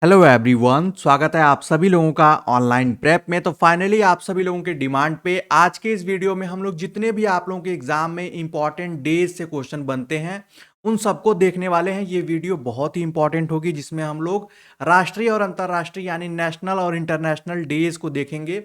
Hello everyone, स्वागत है आप सभी लोगों का ऑनलाइन प्रेप में। तो फाइनली आप सभी लोगों के डिमांड पे आज के इस वीडियो में हम लोग जितने भी आप लोगों के एग्जाम में इंपॉर्टेंट डेज से क्वेश्चन बनते हैं उन सबको देखने वाले हैं। ये वीडियो बहुत ही इंपॉर्टेंट होगी जिसमें हम लोग राष्ट्रीय और अंतर्राष्ट्रीय यानी नेशनल और इंटरनेशनल डेज को देखेंगे।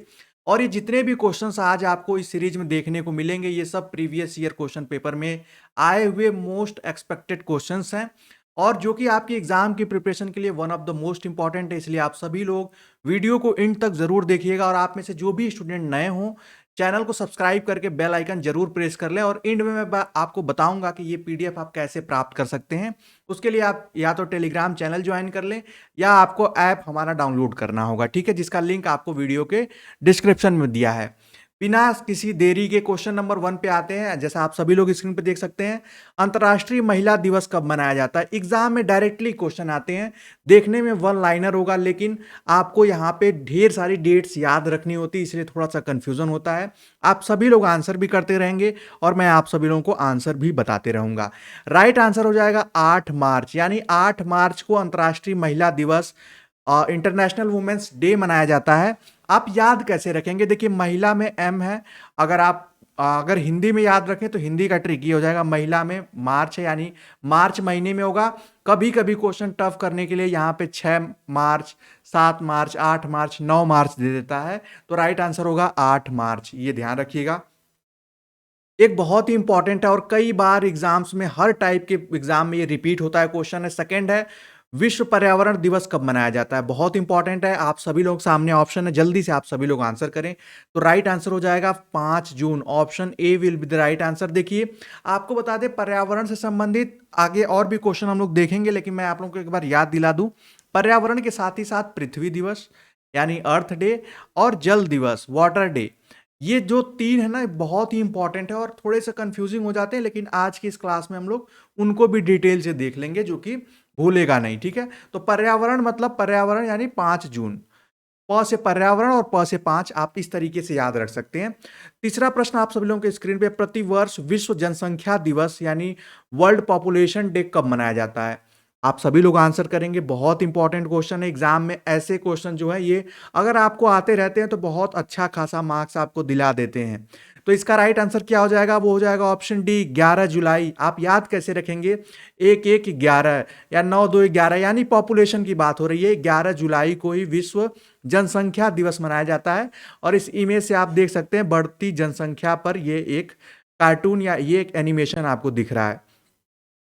और ये जितने भी क्वेश्चंस आज आपको इस सीरीज में देखने को मिलेंगे ये सब प्रीवियस ईयर क्वेश्चन पेपर में आए हुए मोस्ट एक्सपेक्टेड क्वेश्चंस हैं और जो कि आपकी एग्जाम की प्रिपरेशन के लिए one of the most important है। इसलिए आप सभी लोग वीडियो को एंड तक जरूर देखिएगा और आप में से जो भी स्टूडेंट नए हों चैनल को सब्सक्राइब करके बेल आइकन जरूर प्रेस कर लें। और एंड में मैं आपको बताऊंगा कि ये पीडीएफ आप कैसे प्राप्त कर सकते हैं। उसके लिए आप या तो टेलीग्राम चैनल ज्वाइन कर लें या आपको ऐप हमारा डाउनलोड करना होगा, ठीक है, जिसका लिंक आपको वीडियो के डिस्क्रिप्शन में दिया है। बिना किसी देरी के क्वेश्चन नंबर 1 पे आते हैं। जैसा आप सभी लोग स्क्रीन पे देख सकते हैं, अंतर्राष्ट्रीय महिला दिवस कब मनाया जाता है। एग्जाम में डायरेक्टली क्वेश्चन आते हैं, देखने में वन लाइनर होगा लेकिन आपको यहाँ पे ढेर सारी डेट्स याद रखनी होती है, इसलिए थोड़ा सा कंफ्यूजन होता है। आप सभी लोग आंसर भी करते रहेंगे और मैं आप सभी लोगों को आंसर भी बताते रहूंगा। राइट आंसर हो जाएगा 8 मार्च, यानी 8 मार्च को अंतर्राष्ट्रीय महिला दिवस इंटरनेशनल वुमेन्स डे मनाया जाता है। आप याद कैसे रखेंगे? देखिए, महिला में एम है। अगर हिंदी में याद रखें तो हिंदी का ट्रिक ये हो जाएगा, महिला में मार्च है यानी मार्च महीने में होगा। कभी कभी क्वेश्चन टफ करने के लिए यहाँ पे 6 मार्च, 7 मार्च, 8 मार्च, 9 मार्च दे देता है। तो राइट आंसर होगा 8 मार्च, ये ध्यान रखिएगा। एक बहुत ही इंपॉर्टेंट है और कई बार एग्जाम्स में हर टाइप के एग्जाम में ये रिपीट होता है क्वेश्चन है। सेकंड है, विश्व पर्यावरण दिवस कब मनाया जाता है। बहुत इंपॉर्टेंट है, आप सभी लोग सामने ऑप्शन है, जल्दी से आप सभी लोग आंसर करें। तो राइट आंसर हो जाएगा 5 जून। Option A will be the right answer. देखिए, आपको बता दें पर्यावरण से संबंधित आगे और भी क्वेश्चन हम लोग देखेंगे, लेकिन मैं आप लोगों को एक बार याद दिला दूं, पर्यावरण के साथ ही साथ पृथ्वी दिवस यानी अर्थ डे और जल दिवस वाटर डे, ये जो 3 है ना बहुत ही इंपॉर्टेंट है और थोड़े से कंफ्यूजिंग हो जाते हैं, लेकिन आज की इस क्लास में हम लोग उनको भी डिटेल से देख लेंगे जो कि भूलेगा नहीं, ठीक है। तो पर्यावरण मतलब पर्यावरण यानी 5 जून। प से पर्यावरण और प से 5 आप इस तरीके से याद रख सकते हैं। तीसरा प्रश्न आप सभी लोगों के स्क्रीन पे, प्रतिवर्ष विश्व जनसंख्या दिवस यानी वर्ल्ड पॉपुलेशन डे कब मनाया जाता है। आप सभी लोग आंसर करेंगे। बहुत इंपॉर्टेंट क्वेश्चन है, एग्जाम में ऐसे क्वेश्चन जो है ये अगर आपको आते रहते हैं तो बहुत अच्छा खासा मार्क्स आपको दिला देते हैं। तो इसका राइट आंसर क्या हो जाएगा? वो हो जाएगा ऑप्शन डी, 11 जुलाई। आप याद कैसे रखेंगे? 1-1-11 या 9-2-11, यानी पॉपुलेशन की बात हो रही है। 11 जुलाई को ही विश्व जनसंख्या दिवस मनाया जाता है और इस इमेज से आप देख सकते हैं बढ़ती जनसंख्या पर ये एक कार्टून या ये एक एनिमेशन आपको दिख रहा है।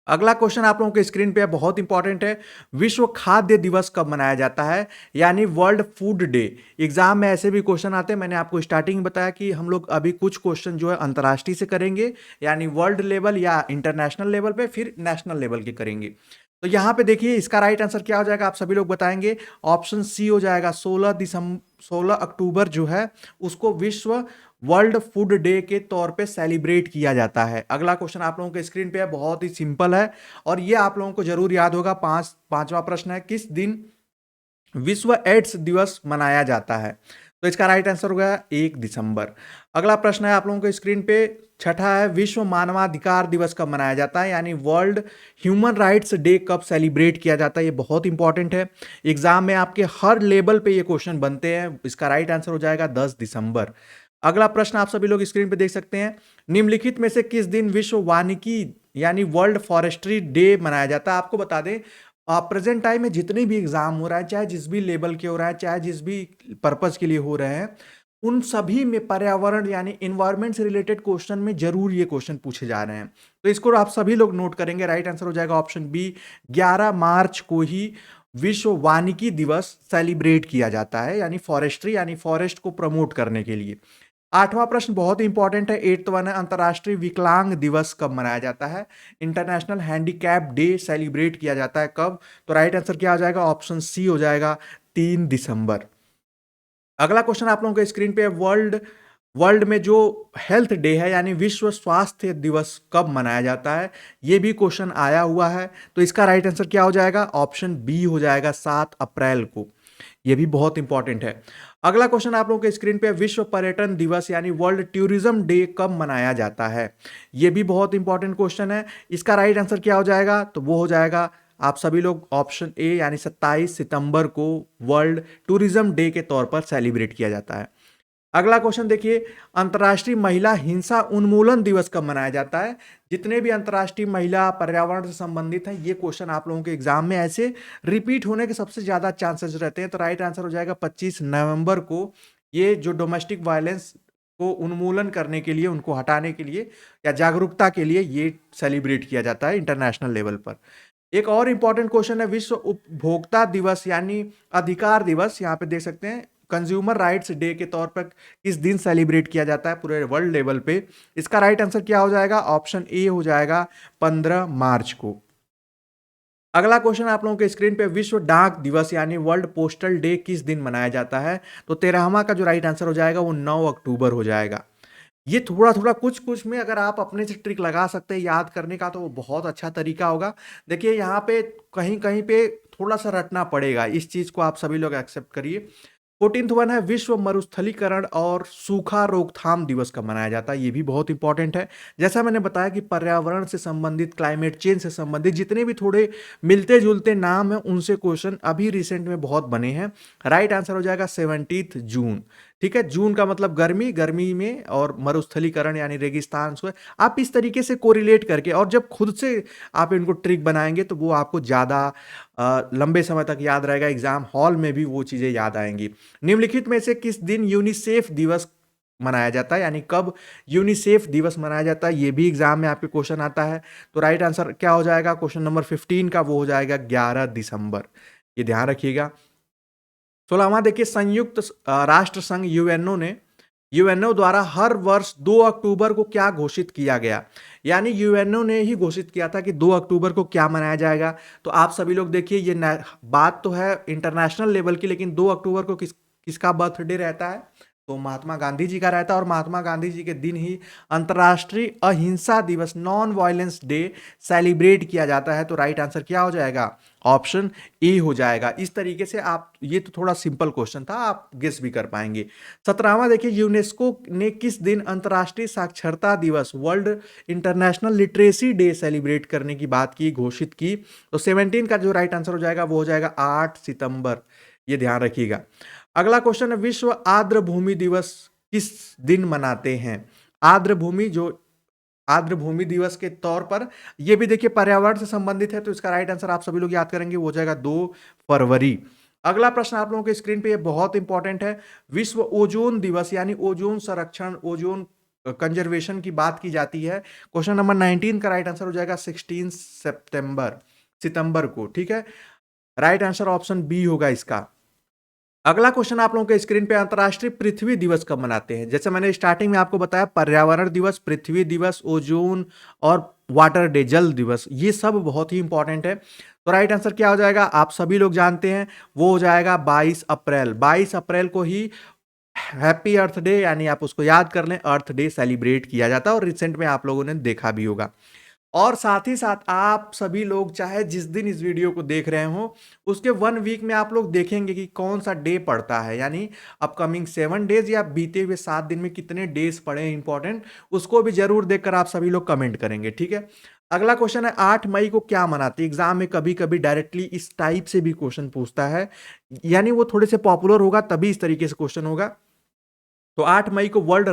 अगला क्वेश्चन आप लोगों के स्क्रीन पे है, बहुत इंपॉर्टेंट है। विश्व खाद्य दिवस कब मनाया जाता है यानी वर्ल्ड फूड डे। एग्जाम में ऐसे भी क्वेश्चन आते हैं। मैंने आपको स्टार्टिंग में बताया कि हम लोग अभी कुछ क्वेश्चन जो है अंतर्राष्ट्रीय से करेंगे यानी वर्ल्ड लेवल या इंटरनेशनल लेवल पे, फिर नेशनल लेवल के करेंगे। तो यहाँ पे देखिए इसका राइट आंसर क्या हो जाएगा, आप सभी लोग बताएंगे। ऑप्शन सी हो जाएगा। 16 अक्टूबर जो है उसको विश्व वर्ल्ड फूड डे के तौर पे सेलिब्रेट किया जाता है। अगला क्वेश्चन आप लोगों के स्क्रीन पे है, बहुत ही सिंपल है और ये आप लोगों को जरूर याद होगा। पांचवा प्रश्न है, किस दिन विश्व एड्स दिवस मनाया जाता है। तो इसका राइट आंसर होगा 1 दिसंबर। अगला प्रश्न है आप लोगों को स्क्रीन पे, छठा है, विश्व मानवाधिकार दिवस कब मनाया जाता है यानी वर्ल्ड ह्यूमन राइट्स डे कब सेलिब्रेट किया जाता है। ये बहुत इंपॉर्टेंट है, एग्जाम में आपके हर लेवल पे ये क्वेश्चन बनते हैं। इसका राइट आंसर हो जाएगा 10 दिसंबर। अगला प्रश्न आप सभी लोग स्क्रीन पे देख सकते हैं, निम्नलिखित में से किस दिन विश्व वानिकी यानी वर्ल्ड फॉरेस्ट्री डे मनाया जाता है। आपको बता दें प्रेजेंट टाइम में जितने भी एग्जाम हो रहा है, चाहे जिस भी लेवल के हो रहा है, चाहे जिस भी पर्पज के लिए हो रहे हैं, उन सभी में पर्यावरण यानी इन्वायरमेंट से रिलेटेड क्वेश्चन में जरूर ये क्वेश्चन पूछे जा रहे हैं। तो इसको आप सभी लोग नोट करेंगे। राइट आंसर हो जाएगा ऑप्शन बी, 11 मार्च को ही विश्व वानिकी दिवस सेलिब्रेट किया जाता है यानी फॉरेस्ट्री यानी फॉरेस्ट को प्रमोट करने के लिए। आठवां प्रश्न बहुत इंपॉर्टेंट है, 8th वन है, अंतर्राष्ट्रीय विकलांग दिवस कब मनाया जाता है। इंटरनेशनल हैंडीकैप डे सेलिब्रेट किया जाता है कब। तो राइट आंसर क्या हो जाएगा? ऑप्शन सी हो जाएगा 3 दिसंबर। अगला क्वेश्चन आप लोगों के स्क्रीन पे, वर्ल्ड वर्ल्ड में जो हेल्थ डे है यानी विश्व स्वास्थ्य दिवस कब मनाया जाता है। ये भी क्वेश्चन आया हुआ है। तो इसका राइट आंसर क्या हो जाएगा? ऑप्शन बी हो जाएगा 7 अप्रैल को। ये भी बहुत इंपॉर्टेंट है। अगला क्वेश्चन आप लोगों के स्क्रीन पे, विश्व पर्यटन दिवस यानी वर्ल्ड टूरिज्म डे कब मनाया जाता है। ये भी बहुत इंपॉर्टेंट क्वेश्चन है। इसका राइट आंसर क्या हो जाएगा? तो वो हो जाएगा आप सभी लोग ऑप्शन ए यानी 27 सितंबर को वर्ल्ड टूरिज्म डे के तौर पर सेलिब्रेट किया जाता है। अगला क्वेश्चन देखिए, अंतर्राष्ट्रीय महिला हिंसा उन्मूलन दिवस कब मनाया जाता है? जितने भी अंतर्राष्ट्रीय महिला पर्यावरण से संबंधित हैं, ये क्वेश्चन आप लोगों के एग्जाम में ऐसे रिपीट होने के सबसे ज्यादा चांसेस रहते हैं। तो राइट आंसर हो जाएगा 25 नवंबर को। ये जो डोमेस्टिक वायलेंस को उन्मूलन करने के लिए, उनको हटाने के लिए या जागरूकता के लिए ये सेलिब्रेट किया जाता है इंटरनेशनल लेवल पर। एक और इंपॉर्टेंट क्वेश्चन है, विश्व उपभोक्ता दिवस यानी अधिकार दिवस, यहाँ पे देख सकते हैं कंज्यूमर राइट्स डे के तौर पर किस दिन सेलिब्रेट किया जाता है पूरे वर्ल्ड लेवल पे? इसका राइट आंसर क्या हो जाएगा? ऑप्शन ए हो जाएगा 15 मार्च को। अगला क्वेश्चन आप लोगों के स्क्रीन पे, विश्व डाक दिवस यानी वर्ल्ड पोस्टल डे किस दिन मनाया जाता है? तो 13वां का जो राइट आंसर हो जाएगा वो 9 अक्टूबर हो जाएगा। ये थोड़ा थोड़ा कुछ कुछ में अगर आप अपने से ट्रिक लगा सकते हैं याद करने का, तो वो बहुत अच्छा तरीका होगा। देखिए यहाँ पे कहीं कहीं पे थोड़ा सा रटना पड़ेगा, इस चीज को आप सभी लोग एक्सेप्ट करिए। 14th वन है, विश्व मरुस्थलीकरण और सूखा रोकथाम दिवस कब मनाया जाता है? ये भी बहुत इंपॉर्टेंट है। जैसा मैंने बताया कि पर्यावरण से संबंधित, क्लाइमेट चेंज से संबंधित जितने भी थोड़े मिलते जुलते नाम हैं, उनसे क्वेश्चन अभी रिसेंट में बहुत बने हैं। राइट आंसर हो जाएगा 17 जून। ठीक है, जून का मतलब गर्मी, गर्मी में, और मरुस्थलीकरण यानी रेगिस्तान से आप इस तरीके से कोरिलेट करके, और जब खुद से आप इनको ट्रिक बनाएंगे तो वो आपको ज़्यादा लंबे समय तक याद रहेगा, एग्जाम हॉल में भी वो चीज़ें याद आएंगी। निम्नलिखित में से किस दिन यूनिसेफ दिवस मनाया जाता है, यानी कब यूनिसेफ दिवस मनाया जाता है? ये भी एग्जाम में आपके क्वेश्चन आता है। तो राइट आंसर क्या हो जाएगा क्वेश्चन नंबर 15 का? वो हो जाएगा 11 दिसंबर। ये ध्यान रखिएगा। 16वां देखिए, संयुक्त राष्ट्र संघ यूएनओ द्वारा हर वर्ष 2 अक्टूबर को क्या घोषित किया गया? यानी यूएनओ ने ही घोषित किया था कि 2 अक्टूबर को क्या मनाया जाएगा। तो आप सभी लोग देखिए, ये बात तो है इंटरनेशनल लेवल की, लेकिन 2 अक्टूबर को किसका बर्थडे रहता है? तो महात्मा गांधी जी का रहता है, और महात्मा गांधी जी के दिन ही अंतर्राष्ट्रीय अहिंसा दिवस, नॉन वायलेंस डे सेलिब्रेट किया जाता है। तो राइट आंसर क्या हो जाएगा? ऑप्शन ए हो जाएगा। इस तरीके से आप, ये तो थोड़ा सिंपल क्वेश्चन था, आप गेस भी कर पाएंगे। 17वां देखिए, यूनेस्को ने किस दिन अंतर्राष्ट्रीय साक्षरता दिवस, world international literacy day celebrate करने की बात की, घोषित की? तो 17 का जो राइट आंसर हो जाएगा वो हो जाएगा 8 सितंबर। ये ध्यान रखिएगा। अगला क्वेश्चन है, विश्व आर्द्र भूमि दिवस किस दिन मनाते हैं? आर्द्र भूमि, जो आर्द्र भूमि दिवस के तौर पर, ये भी देखिए पर्यावरण से संबंधित है, तो इसका राइट आंसर आप सभी लोग याद करेंगे, वो हो जाएगा 2 फरवरी। अगला प्रश्न आप लोगों के स्क्रीन पे, ये बहुत इंपॉर्टेंट है, विश्व ओजोन दिवस यानी ओजोन संरक्षण, ओजोन कंजर्वेशन की बात की जाती है। क्वेश्चन नंबर 19 का राइट आंसर हो जाएगा 16 सितंबर को। ठीक है, राइट आंसर ऑप्शन बी होगा इसका। अगला क्वेश्चन आप लोगों के स्क्रीन पे, अंतर्राष्ट्रीय पृथ्वी दिवस कब मनाते हैं? जैसे मैंने स्टार्टिंग में आपको बताया, पर्यावरण दिवस, पृथ्वी दिवस, ओजोन और वाटर डे, जल दिवस, ये सब बहुत ही इंपॉर्टेंट है। तो राइट आंसर क्या हो जाएगा? आप सभी लोग जानते हैं, वो हो जाएगा 22 अप्रैल। 22 अप्रैल को ही हैप्पी अर्थ डे, यानी आप उसको याद कर लें, अर्थ डे सेलिब्रेट किया जाता है, और रिसेंट में आप लोगों ने देखा भी होगा। और साथ ही साथ आप सभी लोग चाहे जिस दिन इस वीडियो को देख रहे हो, उसके 1 वीक में आप लोग देखेंगे कि कौन सा डे पड़ता है, यानी अपकमिंग 7 डेज या बीते हुए 7 दिन में कितने डेज पड़े हैं इंपॉर्टेंट, उसको भी जरूर देखकर आप सभी लोग कमेंट करेंगे। ठीक है, अगला क्वेश्चन है, 8 मई को क्या मनाते हैं? एग्जाम में कभी कभी डायरेक्टली इस टाइप से भी क्वेश्चन पूछता है, यानी वो थोड़े से पॉपुलर होगा तभी इस तरीके से क्वेश्चन होगा। तो 8 मई को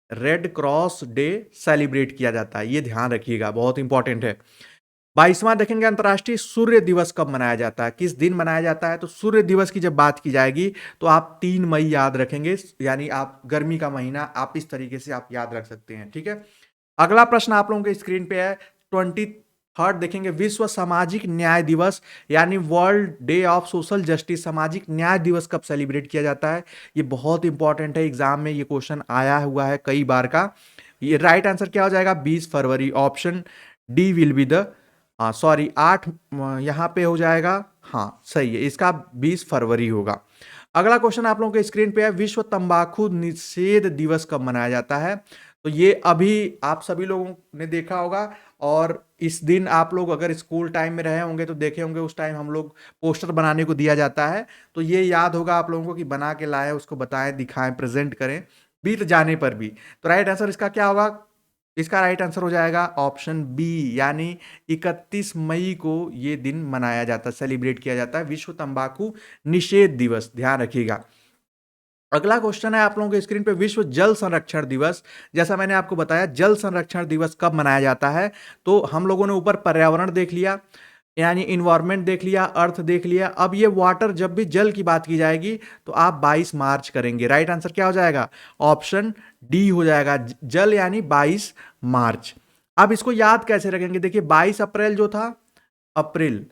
रेड क्रॉस डे सेलिब्रेट किया जाता है, ये ध्यान रखिएगा, बहुत इंपॉर्टेंट है। 22वां देखेंगे, अंतर्राष्ट्रीय सूर्य दिवस कब मनाया जाता है, किस दिन मनाया जाता है? तो सूर्य दिवस की जब बात की जाएगी तो आप 3 मई याद रखेंगे, यानी आप गर्मी का महीना, आप इस तरीके से आप याद रख सकते हैं। ठीक है, अगला प्रश्न आप लोगों के स्क्रीन पे है, 23rd देखेंगे, विश्व सामाजिक न्याय दिवस यानी world day of social justice, सामाजिक न्याय दिवस कब सेलिब्रेट किया जाता है? ये बहुत इंपॉर्टेंट है, एग्जाम में ये क्वेश्चन आया हुआ है कई बार का। ये राइट आंसर क्या हो जाएगा? 20 फरवरी। Option D will be the, sorry 8 यहाँ पे हो जाएगा, हाँ सही है, इसका 20 फरवरी होगा। अगला क्वेश्चन आप लोगों के स्क्रीन पे है, विश्व तंबाकू निषेध दिवस कब मनाया जाता है? तो ये अभी आप सभी लोगों ने देखा होगा, और इस दिन आप लोग अगर स्कूल टाइम में रहे होंगे तो देखे होंगे, उस टाइम हम लोग पोस्टर बनाने को दिया जाता है, तो ये याद होगा आप लोगों को कि बना के लाए, उसको बताएं, दिखाएं, प्रेजेंट करें बीत जाने पर भी। तो राइट आंसर इसका क्या होगा? इसका राइट आंसर हो जाएगा ऑप्शन बी, यानी 31 मई को ये दिन मनाया जाता है, सेलिब्रेट किया जाता है, विश्व तंबाकू निषेध दिवस, ध्यान रखिएगा। अगला क्वेश्चन है आप लोगों के स्क्रीन पे, विश्व जल संरक्षण दिवस। जैसा मैंने आपको बताया, जल संरक्षण दिवस कब मनाया जाता है, तो हम लोगों ने ऊपर पर्यावरण देख लिया, यानी इन्वायरमेंट देख लिया, अर्थ देख लिया। अब ये वाटर, जब भी जल की बात की जाएगी तो आप 22 मार्च करेंगे। राइट आंसर क्या हो जाएगा, ऑप्शन डी हो जाएगा, जल यानी 22 मार्च। अब इसको याद कैसे रखेंगे, देखिए 22 अप्रैल जो था, अप्रैल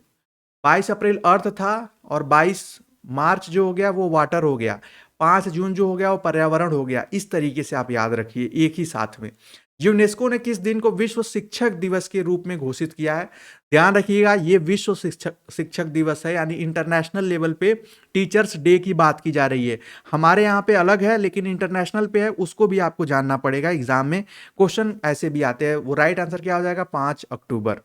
22 अप्रैल अर्थ था, और 22 मार्च जो हो गया वो वाटर हो गया, 5 जून जो हो गया वो पर्यावरण हो गया। इस तरीके से आप याद रखिए एक ही साथ में। यूनेस्को ने किस दिन को विश्व शिक्षक दिवस के रूप में घोषित किया है, ध्यान रखिएगा, ये विश्व शिक्षक दिवस है, यानी इंटरनेशनल लेवल पे टीचर्स डे की बात की जा रही है। हमारे यहाँ पे अलग है, लेकिन इंटरनेशनल पे है, उसको भी आपको जानना पड़ेगा। एग्जाम में क्वेश्चन ऐसे भी आते हैं। वो राइट आंसर क्या हो जाएगा, 5 अक्टूबर।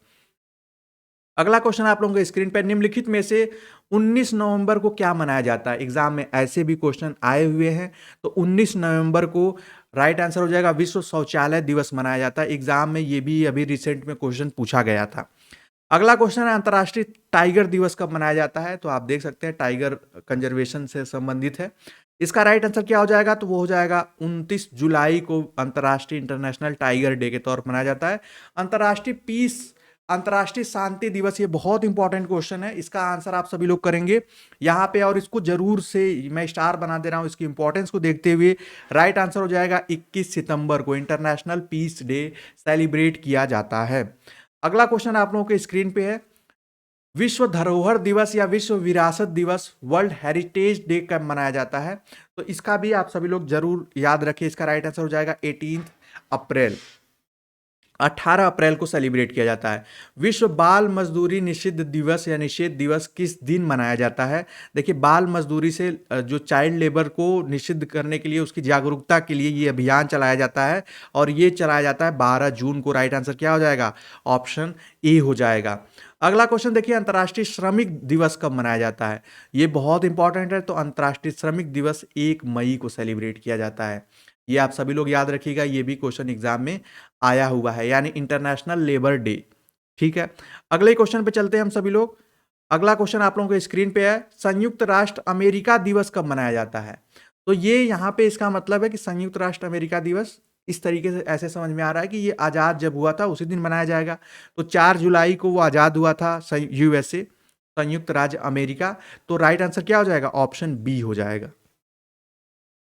अगला क्वेश्चन आप लोगों के स्क्रीन पर, निम्नलिखित में से 19 नवंबर को क्या मनाया जाता है। एग्जाम में ऐसे भी क्वेश्चन आए हुए हैं, तो 19 नवंबर को राइट आंसर हो जाएगा, विश्व शौचालय दिवस मनाया जाता है। एग्जाम में ये भी अभी रिसेंट में क्वेश्चन पूछा गया था। अगला क्वेश्चन है, अंतर्राष्ट्रीय टाइगर दिवस कब मनाया जाता है, तो आप देख सकते हैं टाइगर कंजर्वेशन से संबंधित है। इसका राइट आंसर क्या हो जाएगा, तो वो हो जाएगा 29 जुलाई को अंतर्राष्ट्रीय इंटरनेशनल टाइगर डे के तौर पर मनाया जाता है। अंतर्राष्ट्रीय शांति दिवस, ये बहुत इंपॉर्टेंट क्वेश्चन है, इसका आंसर आप सभी लोग करेंगे यहाँ पे, और इसको जरूर से मैं स्टार बना दे रहा हूँ इसकी इंपॉर्टेंस को देखते हुए। राइट आंसर हो जाएगा 21 सितंबर को इंटरनेशनल पीस डे सेलिब्रेट किया जाता है। अगला क्वेश्चन आप लोगों के स्क्रीन पे है, विश्व धरोहर दिवस या विश्व विरासत दिवस, वर्ल्ड हेरिटेज डे कब मनाया जाता है, तो इसका भी आप सभी लोग जरूर याद रखिए। इसका राइट आंसर हो जाएगा 18 अप्रैल, 18 अप्रैल को सेलिब्रेट किया जाता है। विश्व बाल मजदूरी निषिद्ध दिवस या निषेध दिवस किस दिन मनाया जाता है। देखिए, बाल मजदूरी से जो चाइल्ड लेबर को निषिद्ध करने के लिए, उसकी जागरूकता के लिए ये अभियान चलाया जाता है, और ये चलाया जाता है 12 जून को। राइट आंसर क्या हो जाएगा, ऑप्शन ए हो जाएगा। अगला क्वेश्चन देखिए, अंतर्राष्ट्रीय श्रमिक दिवस कब मनाया जाता है, ये बहुत इंपॉर्टेंट है। तो अंतर्राष्ट्रीय श्रमिक दिवस 1 मई को सेलिब्रेट किया जाता है। ये आप सभी लोग याद रखिएगा, ये भी क्वेश्चन एग्जाम में आया हुआ है, यानी इंटरनेशनल लेबर डे। ठीक है, अगले क्वेश्चन पे चलते हैं हम सभी लोग। अगला क्वेश्चन आप लोगों के स्क्रीन पे है, संयुक्त राष्ट्र अमेरिका दिवस कब मनाया जाता है। तो ये यहाँ पे इसका मतलब है कि संयुक्त राष्ट्र अमेरिका दिवस, इस तरीके से ऐसे समझ में आ रहा है कि ये आज़ाद जब हुआ था उसी दिन मनाया जाएगा। तो 4 जुलाई को वो आज़ाद हुआ था, यूएसए, संयुक्त राज्य अमेरिका। तो राइट आंसर क्या हो जाएगा, ऑप्शन बी हो जाएगा।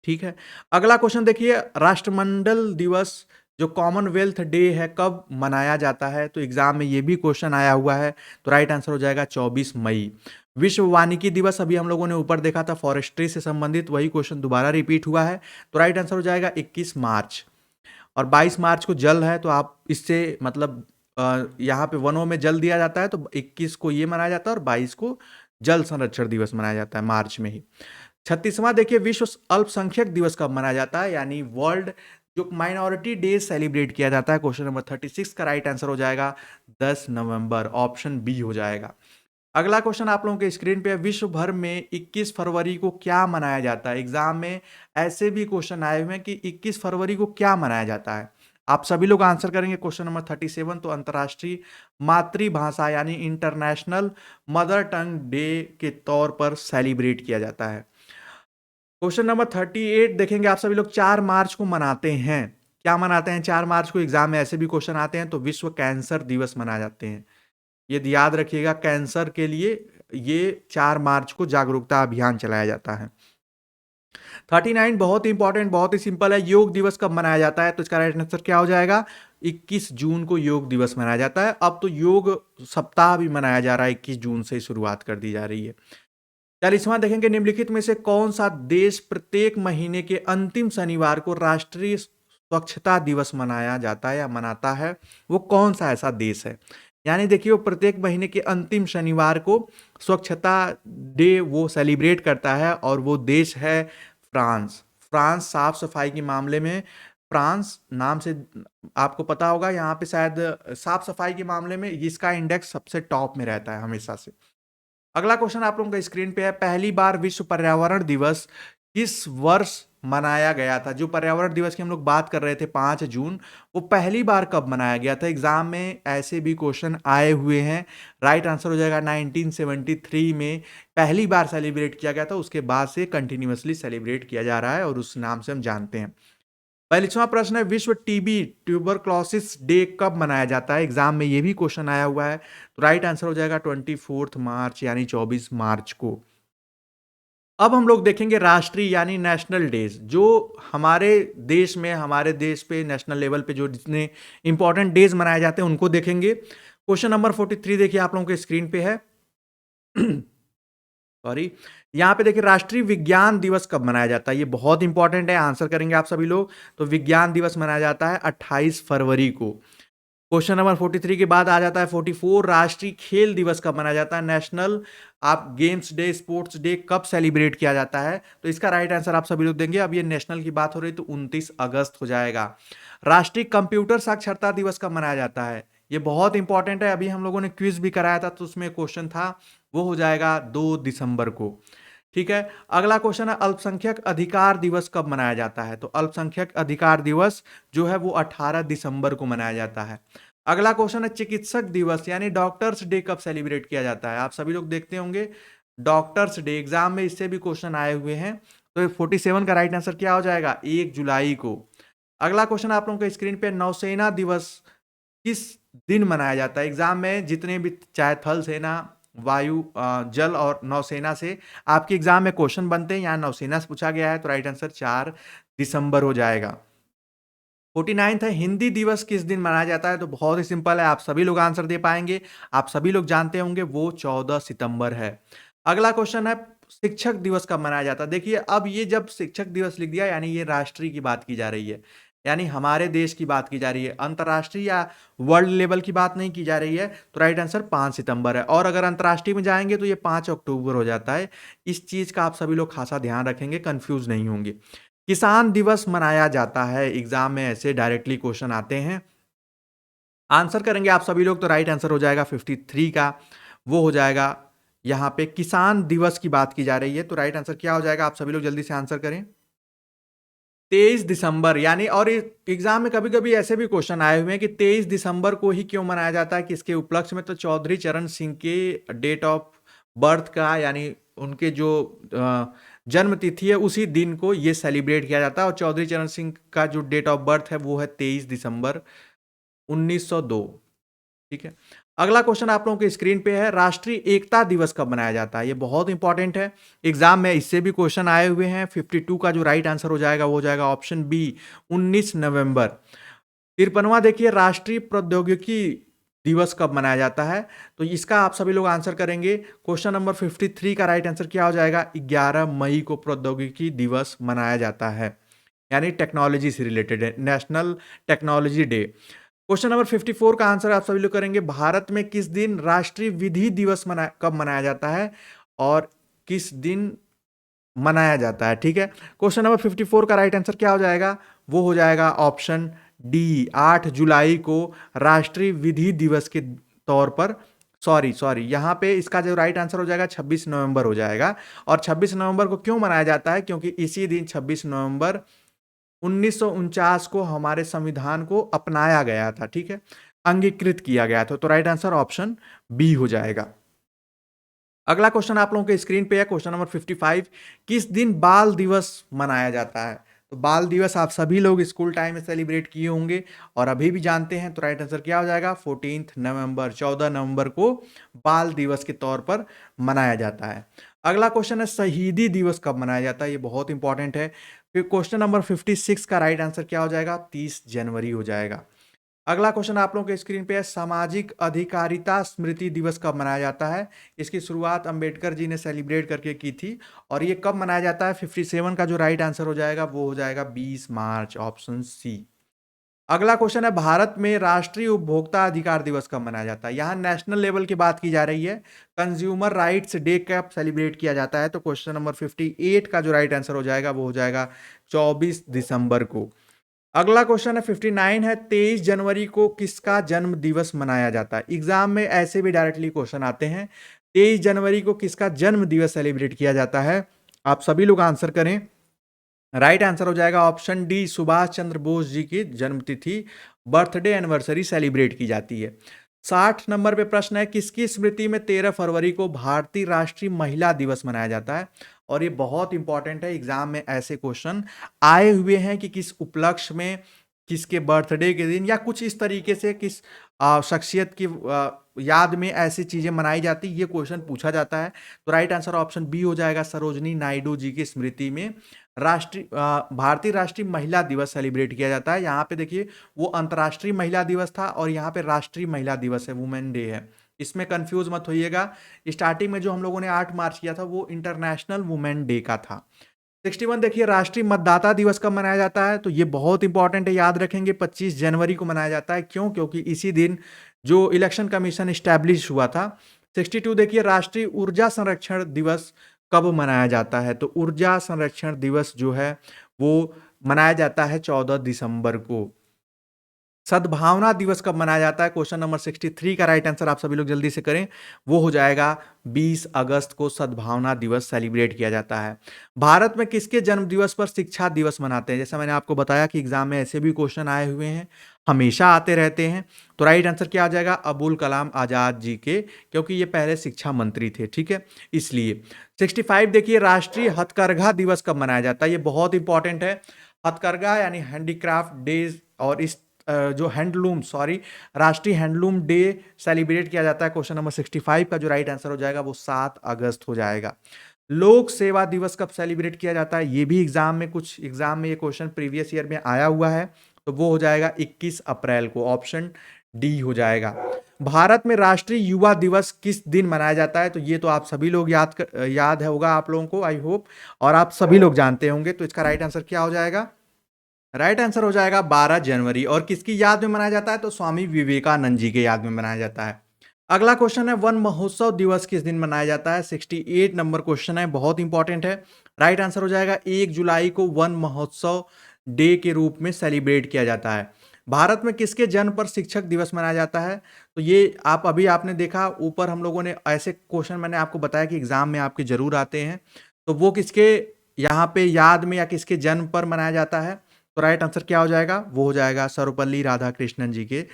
ठीक है, अगला क्वेश्चन देखिए, राष्ट्रमंडल दिवस जो कॉमनवेल्थ डे है कब मनाया जाता है, तो एग्जाम में ये भी क्वेश्चन आया हुआ है। तो राइट आंसर हो जाएगा 24 मई। विश्व वानिकी दिवस अभी हम लोगों ने ऊपर देखा था, फॉरेस्ट्री से संबंधित, वही क्वेश्चन दोबारा रिपीट हुआ है। तो राइट आंसर हो जाएगा 21 मार्च। और 22 मार्च को जल है, तो आप इससे मतलब यहाँ पे वनों में जल दिया जाता है, तो 21 को ये मनाया जाता है, और 22 को जल संरक्षण दिवस मनाया जाता है, मार्च में ही। 36वां देखिए, विश्व अल्पसंख्यक दिवस कब मनाया जाता है, यानी वर्ल्ड जो माइनॉरिटी डे सेलिब्रेट किया जाता है। क्वेश्चन नंबर 36 का राइट आंसर हो जाएगा 10 नवंबर, ऑप्शन बी हो जाएगा। अगला क्वेश्चन आप लोगों के स्क्रीन पे है, विश्व भर में 21 फरवरी को क्या मनाया जाता है। एग्जाम में ऐसे भी क्वेश्चन आए हुए हैं कि 21 फरवरी को क्या मनाया जाता है। आप सभी लोग आंसर करेंगे क्वेश्चन नंबर 37, तो अंतर्राष्ट्रीय मातृभाषा यानी इंटरनेशनल मदर टंग डे के तौर पर सेलिब्रेट किया जाता है। क्वेश्चन नंबर 38 देखेंगे, आप सभी लोग 4 मार्च को मनाते हैं, क्या मनाते हैं 4 मार्च को, एग्जाम में ऐसे भी क्वेश्चन आते हैं, तो विश्व कैंसर दिवस मनाए जाते हैं। ये याद रखिएगा, कैंसर के लिए ये 4 मार्च को जागरूकता अभियान चलाया जाता है। 39 बहुत ही इंपॉर्टेंट, बहुत ही सिंपल है, योग दिवस कब मनाया जाता है, तो इसका राइट आंसर क्या हो जाएगा, 21 जून को योग दिवस मनाया जाता है। अब तो योग सप्ताह भी मनाया जा रहा है, 21 जून से शुरुआत कर दी जा रही है। 40वां देखेंगे, निम्नलिखित में से कौन सा देश प्रत्येक महीने के अंतिम शनिवार को राष्ट्रीय स्वच्छता दिवस मनाया जाता है या मनाता है, वो कौन सा ऐसा देश है। यानी देखिए, वो प्रत्येक महीने के अंतिम शनिवार को स्वच्छता डे वो सेलिब्रेट करता है, और वो देश है फ्रांस। फ्रांस साफ सफाई के मामले में, फ्रांस नाम से आपको पता होगा, यहाँ पे शायद साफ सफाई के मामले में इसका इंडेक्स सबसे टॉप में रहता है हमेशा से। अगला क्वेश्चन आप लोगों का स्क्रीन पे है, पहली बार विश्व पर्यावरण दिवस किस वर्ष मनाया गया था? जो पर्यावरण दिवस की हम लोग बात कर रहे थे 5 जून, वो पहली बार कब मनाया गया था? एग्जाम में ऐसे भी क्वेश्चन आए हुए हैं। राइट आंसर हो जाएगा 1973 में पहली बार सेलिब्रेट किया गया था, उसके बाद से कंटिन्यूअसली सेलिब्रेट किया जा रहा है और उस नाम से हम जानते हैं। 45वां प्रश्न है, विश्व टीबी ट्यूबरक्लोसिस डे कब मनाया जाता है? एग्जाम में ये भी क्वेश्चन आया हुआ है। तो राइट आंसर हो जाएगा 24 मार्च यानी 24 मार्च को। अब हम लोग देखेंगे राष्ट्रीय यानी नेशनल डेज, जो हमारे देश पे नेशनल लेवल पे जो जितने इंपॉर्टेंट डेज मनाए जाते हैं उनको देखेंगे। क्वेश्चन नंबर 43 देखिए आप लोगों के स्क्रीन पे है। सॉरी, यहाँ पे देखिए राष्ट्रीय विज्ञान दिवस कब मनाया जाता है? ये बहुत इंपॉर्टेंट है, आंसर करेंगे आप सभी लोग। तो विज्ञान दिवस मनाया जाता है 28 फरवरी को। क्वेश्चन नंबर 43 के बाद आ जाता है 44, राष्ट्रीय खेल दिवस कब मनाया जाता है? नेशनल आप गेम्स डे, स्पोर्ट्स डे कब सेलिब्रेट किया जाता है? तो इसका राइट आंसर आप सभी लोग देंगे। अब ये नेशनल की बात हो रही है तो 29 अगस्त हो जाएगा। राष्ट्रीय कंप्यूटर साक्षरता दिवस कब मनाया जाता है? ये बहुत इंपॉर्टेंट है, अभी हम लोगों ने क्विज भी कराया था तो उसमें क्वेश्चन था, वो हो जाएगा 2 दिसंबर को। ठीक है, अगला क्वेश्चन है अल्पसंख्यक अधिकार दिवस कब मनाया जाता है? तो अल्पसंख्यक अधिकार दिवस जो है वो 18 दिसंबर को मनाया जाता है। अगला क्वेश्चन है चिकित्सक दिवस यानी डॉक्टर्स डे कब सेलिब्रेट किया जाता है? आप सभी लोग देखते होंगे डॉक्टर्स डे, एग्जाम में इससे भी क्वेश्चन आए हुए हैं। तो 47 का राइट आंसर क्या हो जाएगा? 1 जुलाई को। अगला क्वेश्चन आप लोगों के स्क्रीन पे, नौसेना दिवस किस दिन मनाया जाता है? एग्जाम में जितने भी चाहे थल सेना, वायु, जल और नौसेना से आपके एग्जाम में क्वेश्चन बनते हैं, यहाँ नौसेना से पूछा गया है तो राइट आंसर 4 दिसंबर हो जाएगा। 49 है हिंदी दिवस किस दिन मनाया जाता है? तो बहुत ही सिंपल है, आप सभी लोग आंसर दे पाएंगे, आप सभी लोग जानते होंगे, वो 14 सितंबर है। अगला क्वेश्चन है शिक्षक दिवस कब मनाया जाता है? देखिए अब ये जब शिक्षक दिवस लिख दिया यानी ये राष्ट्रीय की बात की जा रही है, यानी हमारे देश की बात की जा रही है, अंतर्राष्ट्रीय या वर्ल्ड लेवल की बात नहीं की जा रही है। तो राइट आंसर 5 सितंबर है। और अगर अंतर्राष्ट्रीय में जाएंगे तो ये 5 अक्टूबर हो जाता है। इस चीज का आप सभी लोग खासा ध्यान रखेंगे, कंफ्यूज नहीं होंगे। किसान दिवस मनाया जाता है, एग्जाम में ऐसे डायरेक्टली क्वेश्चन आते हैं, आंसर करेंगे आप सभी लोग तो राइट आंसर हो जाएगा 53 का, वो हो जाएगा, यहाँ पे किसान दिवस की बात की जा रही है तो राइट आंसर क्या हो जाएगा? आप सभी लोग जल्दी से आंसर करें। 23 दिसंबर यानी, और एग्जाम में कभी कभी ऐसे भी क्वेश्चन आए हुए हैं कि 23 दिसंबर को ही क्यों मनाया जाता है, किसके उपलक्ष्य में? तो चौधरी चरण सिंह के डेट ऑफ बर्थ का यानी उनके जो जन्म तिथि है उसी दिन को ये सेलिब्रेट किया जाता है। और चौधरी चरण सिंह का जो डेट ऑफ बर्थ है वो है 23 दिसंबर 1902। ठीक है, अगला क्वेश्चन आप लोगों के स्क्रीन पे है, राष्ट्रीय एकता दिवस कब मनाया जाता है? ये बहुत इंपॉर्टेंट है, एग्जाम में इससे भी क्वेश्चन आए हुए हैं। 52 का जो राइट आंसर हो जाएगा वो हो जाएगा ऑप्शन बी, 19 नवंबर। 53वां देखिए राष्ट्रीय प्रौद्योगिकी दिवस कब मनाया जाता है? तो इसका आप सभी लोग आंसर करेंगे। क्वेश्चन नंबर 53 का राइट आंसर क्या हो जाएगा? 11 मई को प्रौद्योगिकी दिवस मनाया जाता है, यानी टेक्नोलॉजी से रिलेटेड है, national technology day. Question number 54 का आंसर आप सभी लोग करेंगे, भारत में किस दिन राष्ट्रीय विधि दिवस कब मनाया जाता है और किस दिन मनाया जाता है? ठीक है, क्वेश्चन नंबर 54 का राइट आंसर क्या हो जाएगा? वो हो जाएगा ऑप्शन डी, 8 जुलाई को राष्ट्रीय विधि दिवस के तौर पर, सॉरी यहाँ पे इसका जो राइट आंसर हो जाएगा 26 नवंबर हो जाएगा। और 26 नवंबर को क्यों मनाया जाता है? क्योंकि इसी दिन 26 नवंबर 1949 को हमारे संविधान को अपनाया गया था। ठीक है, अंगीकृत किया गया था। तो राइट आंसर ऑप्शन बी हो जाएगा। अगला क्वेश्चन आप लोगों के स्क्रीन पे है, क्वेश्चन नंबर 55, किस दिन बाल दिवस मनाया जाता है? तो बाल दिवस आप सभी लोग स्कूल टाइम में सेलिब्रेट किए होंगे और अभी भी जानते हैं। तो राइट आंसर क्या हो जाएगा? 14 नवंबर, 14 नवंबर को बाल दिवस के तौर पर मनाया जाता है। अगला क्वेश्चन है शहीदी दिवस कब मनाया जाता है? ये बहुत इंपॉर्टेंट है। फिर क्वेश्चन नंबर 56 का राइट आंसर क्या हो जाएगा? 30 जनवरी हो जाएगा। अगला क्वेश्चन आप लोगों के स्क्रीन पे है, सामाजिक अधिकारिता स्मृति दिवस कब मनाया जाता है? इसकी शुरुआत अंबेडकर जी ने सेलिब्रेट करके की थी और ये कब मनाया जाता है? 57 का जो राइट आंसर हो जाएगा वो हो जाएगा 20 मार्च, ऑप्शन सी। अगला क्वेश्चन है, भारत में राष्ट्रीय उपभोक्ता अधिकार दिवस कब मनाया जाता है? यहाँ नेशनल लेवल की बात की जा रही है, कंज्यूमर राइट्स डे कब सेलिब्रेट किया जाता है? तो क्वेश्चन नंबर 58 का जो राइट आंसर हो जाएगा वो हो जाएगा 24 दिसंबर को। अगला क्वेश्चन है 59 है, 23 जनवरी को किसका जन्म दिवस मनाया जाता है? एग्जाम में ऐसे भी डायरेक्टली क्वेश्चन आते हैं, 23 जनवरी को किसका जन्म दिवस सेलिब्रेट किया जाता है? आप सभी लोग आंसर करें। राइट आंसर हो जाएगा ऑप्शन डी, सुभाष चंद्र बोस जी की जन्मतिथि, बर्थडे एनिवर्सरी सेलिब्रेट की जाती है। 60 नंबर पे प्रश्न है, किसकी स्मृति में 13 फरवरी को भारतीय राष्ट्रीय महिला दिवस मनाया जाता है? और ये बहुत इंपॉर्टेंट है, एग्जाम में ऐसे क्वेश्चन आए हुए हैं कि किस उपलक्ष्य में, किसके बर्थडे के दिन, या कुछ इस तरीके से किस शख्सियत की याद में ऐसी चीजें मनाई जाती, ये क्वेश्चन पूछा जाता है। तो राइट आंसर ऑप्शन बी हो जाएगा, सरोजनी नायडू जी की स्मृति में भारतीय राष्ट्रीय महिला दिवस सेलिब्रेट किया जाता है। यहाँ पे देखिए, वो अंतर्राष्ट्रीय महिला दिवस था और यहाँ पे राष्ट्रीय महिला दिवस है, वुमेन डे है, इसमें कंफ्यूज मत होइएगा। स्टार्टिंग में जो हम लोगों ने 8 मार्च किया था वो इंटरनेशनल वुमेन डे का था। 61 देखिए, राष्ट्रीय मतदाता दिवस कब मनाया जाता है? तो ये बहुत इंपॉर्टेंट है, याद रखेंगे, 25 जनवरी को मनाया जाता है। क्यों? क्योंकि इसी दिन जो इलेक्शन कमीशन स्टैब्लिश हुआ था। 62 देखिए, राष्ट्रीय ऊर्जा संरक्षण दिवस कब मनाया जाता है? तो ऊर्जा संरक्षण दिवस जो है वो मनाया जाता है 14 दिसंबर को। सद्भावना दिवस कब मनाया जाता है? क्वेश्चन नंबर 63 का राइट आंसर आप सभी लोग जल्दी से करें, वो हो जाएगा 20 अगस्त को सद्भावना दिवस सेलिब्रेट किया जाता है। भारत में किसके जन्म दिवस पर शिक्षा दिवस मनाते हैं? जैसा मैंने आपको बताया कि एग्जाम में ऐसे भी क्वेश्चन आए हुए हैं, हमेशा आते रहते हैं। तो राइट आंसर क्या आ जाएगा? अबुल कलाम आजाद जी के, क्योंकि ये पहले शिक्षा मंत्री थे, ठीक है, इसलिए। 65 देखिए, राष्ट्रीय हथकरघा दिवस कब मनाया जाता है? ये बहुत इंपॉर्टेंट है। हथकरघा यानी हैंडीक्राफ्ट डेज, और इस जो हैंडलूम, सॉरी, राष्ट्रीय हैंडलूम डे सेलिब्रेट किया जाता है। क्वेश्चन नंबर 65 का जो राइट आंसर हो जाएगा वो 7 अगस्त हो जाएगा। लोक सेवा दिवस कब सेलिब्रेट किया जाता है? ये भी एग्जाम में, कुछ एग्जाम में ये क्वेश्चन प्रीवियस ईयर में आया हुआ है, तो वो हो जाएगा 21 अप्रैल को, ऑप्शन डी हो जाएगा। भारत में राष्ट्रीय युवा दिवस किस दिन मनाया जाता है? तो ये तो आप सभी लोग याद है होगा आप लोगों को, आई होप, और आप सभी लोग जानते होंगे। तो इसका राइट आंसर क्या हो जाएगा? राइट आंसर हो जाएगा 12 जनवरी। और किसकी याद में मनाया जाता है? तो स्वामी विवेकानंद जी के याद में मनाया जाता है। अगला क्वेश्चन है, वन महोत्सव दिवस किस दिन मनाया जाता है? 68 नंबर क्वेश्चन है, बहुत इंपॉर्टेंट है। राइट आंसर हो जाएगा 1 जुलाई को वन महोत्सव डे के रूप में सेलिब्रेट किया जाता है। भारत में किसके जन्म पर शिक्षक दिवस मनाया जाता है? तो ये आपने देखा ऊपर, हम लोगों ने ऐसे क्वेश्चन, मैंने आपको बताया कि एग्जाम में आपके जरूर आते हैं, तो वो किसके यहाँ पे याद में या किसके जन्म पर मनाया जाता है? तो राइट आंसर क्या हो जाएगा? वो हो जाएगा सर्वपल्ली राधाकृष्णन जी के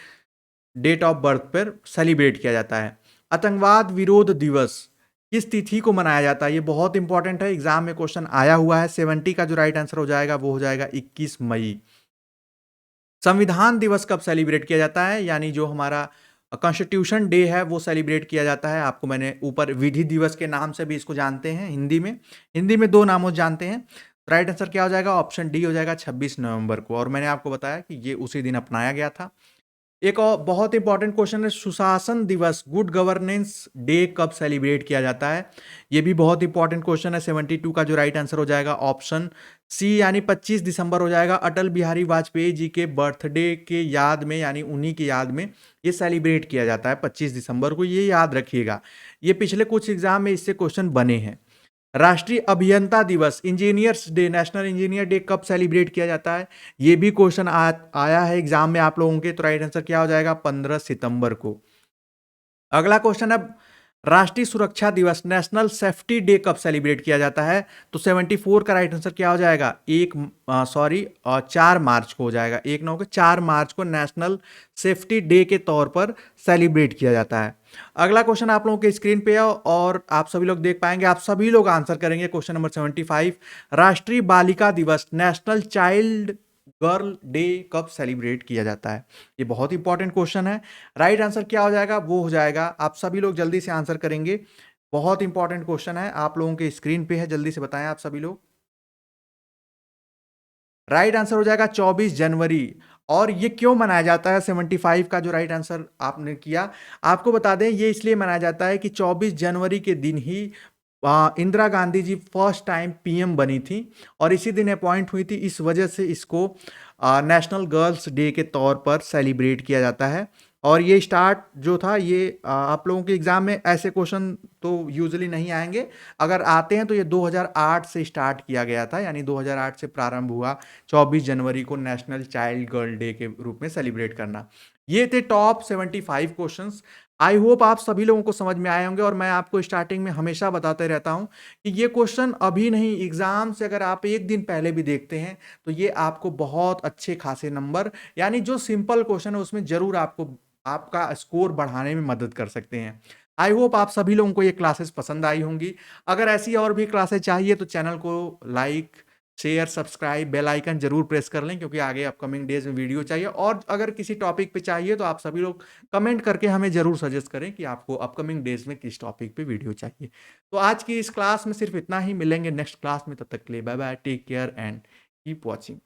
डेट ऑफ बर्थ पर सेलिब्रेट किया जाता है। आतंकवाद विरोध दिवस किस तिथि को मनाया जाता है? ये बहुत इंपॉर्टेंट है, एग्जाम में क्वेश्चन आया हुआ है। 70 का जो राइट आंसर हो जाएगा वो हो जाएगा 21 मई। संविधान दिवस कब सेलिब्रेट किया जाता है? यानी जो हमारा कॉन्स्टिट्यूशन डे है वो सेलिब्रेट किया जाता है। आपको मैंने ऊपर विधि दिवस के नाम से भी इसको जानते हैं हिंदी में 2 नामों से जानते हैं। राइट आंसर क्या हो जाएगा? ऑप्शन डी हो जाएगा 26 नवंबर को, और मैंने आपको बताया कि ये उसी दिन अपनाया गया था। एक और बहुत इंपॉर्टेंट क्वेश्चन है, सुशासन दिवस, गुड गवर्नेंस डे कब सेलिब्रेट किया जाता है? ये भी बहुत इंपॉर्टेंट क्वेश्चन है। 72 का जो राइट आंसर हो जाएगा ऑप्शन सी, यानी 25 दिसंबर हो जाएगा। अटल बिहारी वाजपेयी जी के बर्थडे के याद में, यानी उन्हीं की याद में ये सेलिब्रेट किया जाता है 25 दिसंबर को, ये याद रखिएगा। ये पिछले कुछ एग्जाम में इससे क्वेश्चन बने हैं। राष्ट्रीय अभियंता दिवस, engineers day, national engineer day कब सेलिब्रेट किया जाता है? ये भी क्वेश्चन आया है एग्जाम में आप लोगों के। तो राइट आंसर क्या हो जाएगा? 15 सितंबर को। अगला क्वेश्चन है, राष्ट्रीय सुरक्षा दिवस, नेशनल सेफ्टी डे कब सेलिब्रेट किया जाता है? तो 74 का राइट आंसर क्या हो जाएगा? 4 मार्च को हो जाएगा, 1 नौ को 4 मार्च को नेशनल सेफ्टी डे के तौर पर सेलिब्रेट किया जाता है। अगला क्वेश्चन आप लोगों के स्क्रीन पे है और आप सभी लोग देख पाएंगे, आप सभी लोग आंसर करेंगे। क्वेश्चन नंबर 75, राष्ट्रीय बालिका दिवस, नेशनल चाइल्ड गर्ल डे कब सेलिब्रेट किया जाता है? ये बहुत इंपॉर्टेंट क्वेश्चन है। राइट आंसर क्या हो जाएगा? वो हो जाएगा, आप सभी लोग जल्दी से आंसर करेंगे, बहुत इंपॉर्टेंट क्वेश्चन है, आप लोगों के स्क्रीन पे है, जल्दी से बताएं आप सभी लोग। राइट आंसर हो जाएगा 24 जनवरी। और ये क्यों मनाया जाता है? 75 का जो राइट आंसर आपने किया, आपको बता दें ये इसलिए मनाया जाता है कि 24 जनवरी के दिन ही Indira Gandhi ji first time PM बनी थी और इसी दिन अपॉइंट हुई थी, इस वजह से इसको नेशनल गर्ल्स डे के तौर पर सेलिब्रेट किया जाता है। और ये स्टार्ट जो था, ये आप लोगों के एग्जाम में ऐसे क्वेश्चन तो यूजुअली नहीं आएंगे, अगर आते हैं तो ये 2008 से स्टार्ट किया गया था, यानी 2008 से प्रारंभ हुआ 24 जनवरी को नेशनल चाइल्ड गर्ल डे के रूप में सेलिब्रेट करना। ये थे टॉप 75 क्वेश्चंस। आई होप आप सभी लोगों को समझ में आए होंगे और मैं आपको स्टार्टिंग में हमेशा बताते रहता हूँ कि ये क्वेश्चन अभी नहीं, एग्ज़ाम से अगर आप 1 दिन पहले भी देखते हैं, तो ये आपको बहुत अच्छे खासे नंबर, यानी जो सिंपल क्वेश्चन है उसमें ज़रूर आपको आपका स्कोर बढ़ाने में मदद कर सकते हैं। आई होप आप सभी लोगों को ये क्लासेस पसंद आई होंगी। अगर ऐसी और भी क्लासेस चाहिए तो चैनल को like, share, subscribe, bell icon ज़रूर प्रेस कर लें, क्योंकि आगे अपकमिंग डेज़ में वीडियो चाहिए। और अगर किसी टॉपिक पे चाहिए तो आप सभी लोग कमेंट करके हमें ज़रूर सजेस्ट करें कि आपको अपकमिंग डेज़ में किस टॉपिक पे वीडियो चाहिए। तो आज की इस क्लास में सिर्फ इतना ही, मिलेंगे नेक्स्ट क्लास में, तब तक के लिए bye bye, take care and keep watching.